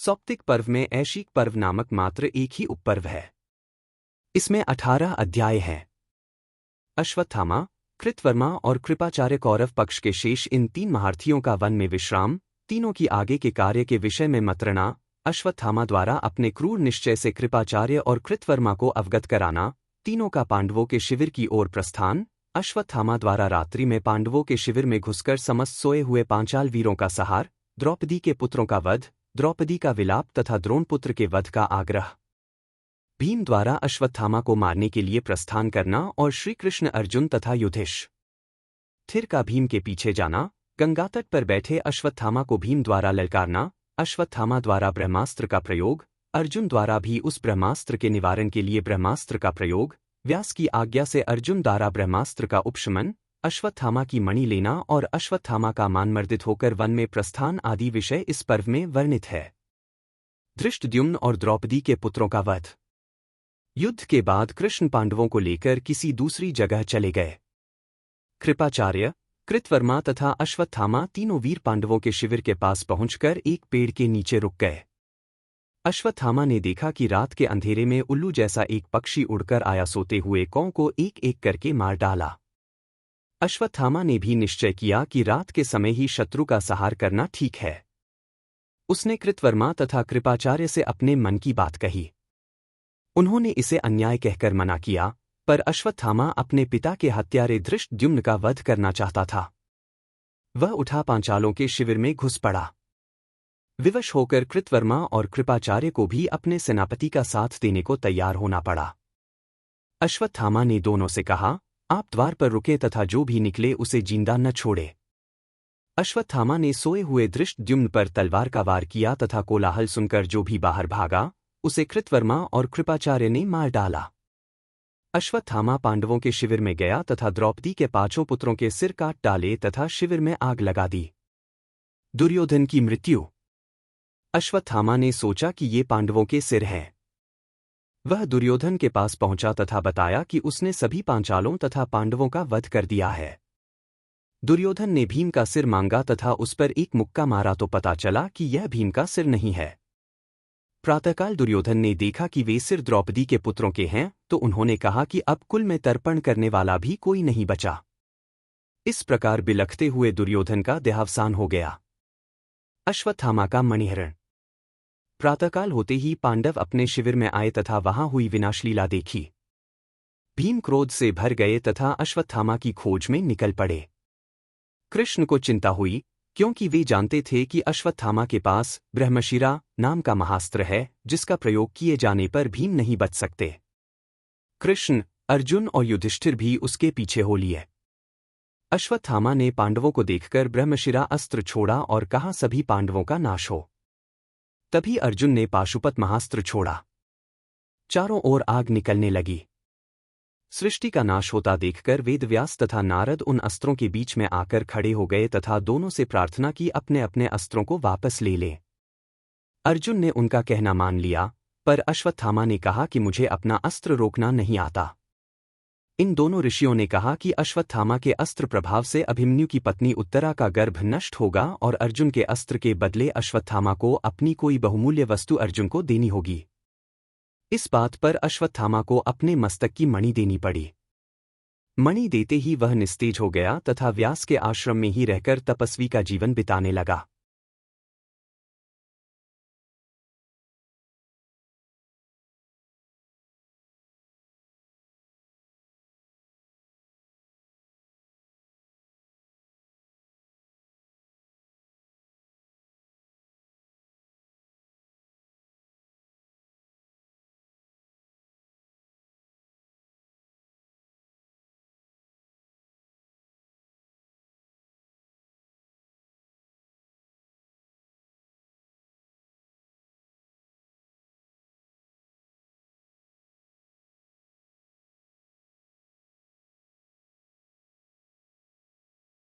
सौप्तिक पर्व में ऐशिक पर्व नामक मात्र एक ही उपपर्व है। इसमें 18 अध्याय हैं। अश्वत्थामा, कृतवर्मा और कृपाचार्य कौरव पक्ष के शेष इन 3 महारथियों का वन में विश्राम, तीनों की आगे के कार्य के विषय में मंत्रणा, अश्वत्थामा द्वारा अपने क्रूर निश्चय से कृपाचार्य और कृतवर्मा को अवगत कराना, तीनों का पांडवों के शिविर की ओर प्रस्थान, अश्वत्थामा द्वारा रात्रि में पांडवों के शिविर में घुसकर समस्त सोए हुए पांचाल वीरों का सहार, द्रौपदी के पुत्रों का वध, द्रौपदी का विलाप तथा द्रोणपुत्र के वध का आग्रह, भीम द्वारा अश्वत्थामा को मारने के लिए प्रस्थान करना और श्रीकृष्ण अर्जुन तथा युधिष्ठिर का भीम के पीछे जाना, गंगा तट पर बैठे अश्वत्थामा को भीम द्वारा ललकारना, अश्वत्थामा द्वारा ब्रह्मास्त्र का प्रयोग, अर्जुन द्वारा भी उस ब्रह्मास्त्र के निवारण के लिए ब्रह्मास्त्र का प्रयोग, व्यास की आज्ञा से अर्जुन द्वारा ब्रह्मास्त्र का उपशमन, अश्वत्थामा की मणि लेना और अश्वत्थामा का मानमर्दित होकर वन में प्रस्थान आदि विषय इस पर्व में वर्णित है। धृष्टद्युम्न और द्रौपदी के पुत्रों का वध। युद्ध के बाद कृष्ण पांडवों को लेकर किसी दूसरी जगह चले गए। कृपाचार्य, कृतवर्मा तथा अश्वत्थामा तीनों वीर पांडवों के शिविर के पास पहुंचकर एक पेड़ के नीचे रुक गए। अश्वत्थामा ने देखा कि रात के अंधेरे में उल्लू जैसा एक पक्षी उड़कर आया, सोते हुए कौओं को एक एक करके मार डाला। अश्वत्थामा ने भी निश्चय किया कि रात के समय ही शत्रु का संहार करना ठीक है। उसने कृतवर्मा तथा कृपाचार्य से अपने मन की बात कही। उन्होंने इसे अन्याय कहकर मना किया, पर अश्वत्थामा अपने पिता के हत्यारे धृष्टद्युम्न का वध करना चाहता था। वह उठा पांचालों के शिविर में घुस पड़ा। विवश होकर कृतवर्मा और कृपाचार्य को भी अपने सेनापति का साथ देने को तैयार होना पड़ा। अश्वत्थामा ने दोनों से कहा, आप द्वार पर रुके तथा जो भी निकले उसे जिंदा न छोड़े। अश्वत्थामा ने सोए हुए धृष्टद्युम्न पर तलवार का वार किया तथा कोलाहल सुनकर जो भी बाहर भागा, उसे कृतवर्मा और कृपाचार्य ने मार डाला। अश्वत्थामा पांडवों के शिविर में गया तथा द्रौपदी के 5 पुत्रों के सिर काट डाले तथा शिविर में आग लगा दी। दुर्योधन की मृत्यु। अश्वत्थामा ने सोचा कि ये पांडवों के सिर हैं। वह दुर्योधन के पास पहुंचा तथा बताया कि उसने सभी पांचालों तथा पांडवों का वध कर दिया है। दुर्योधन ने भीम का सिर मांगा तथा उस पर एक मुक्का मारा तो पता चला कि यह भीम का सिर नहीं है। प्रातःकाल दुर्योधन ने देखा कि वे सिर द्रौपदी के पुत्रों के हैं, तो उन्होंने कहा कि अब कुल में तर्पण करने वाला भी कोई नहीं बचा। इस प्रकार बिलखते हुए दुर्योधन का देहावसान हो गया। अश्वत्थामा का मणिहरण। प्रातःकाल होते ही पांडव अपने शिविर में आए तथा वहां हुई विनाशलीला देखी। भीम क्रोध से भर गए तथा अश्वत्थामा की खोज में निकल पड़े। कृष्ण को चिंता हुई, क्योंकि वे जानते थे कि अश्वत्थामा के पास ब्रह्मशिरा नाम का महास्त्र है, जिसका प्रयोग किए जाने पर भीम नहीं बच सकते। कृष्ण, अर्जुन और युधिष्ठिर भी उसके पीछे हो लिए। अश्वत्थामा ने पांडवों को देखकर ब्रह्मशिरा अस्त्र छोड़ा और कहा, सभी पांडवों का नाश हो। तभी अर्जुन ने पाशुपत महास्त्र छोड़ा। चारों ओर आग निकलने लगी। सृष्टि का नाश होता देखकर वेदव्यास तथा नारद उन अस्त्रों के बीच में आकर खड़े हो गए तथा दोनों से प्रार्थना की अपने अपने अस्त्रों को वापस ले लें। अर्जुन ने उनका कहना मान लिया, पर अश्वत्थामा ने कहा कि मुझे अपना अस्त्र रोकना नहीं आता। इन दोनों ऋषियों ने कहा कि अश्वत्थामा के अस्त्र प्रभाव से अभिमन्यु की पत्नी उत्तरा का गर्भ नष्ट होगा और अर्जुन के अस्त्र के बदले अश्वत्थामा को अपनी कोई बहुमूल्य वस्तु अर्जुन को देनी होगी। इस बात पर अश्वत्थामा को अपने मस्तक की मणि देनी पड़ी। मणि देते ही वह निस्तेज हो गया तथा व्यास के आश्रम में ही रहकर तपस्वी का जीवन बिताने लगा।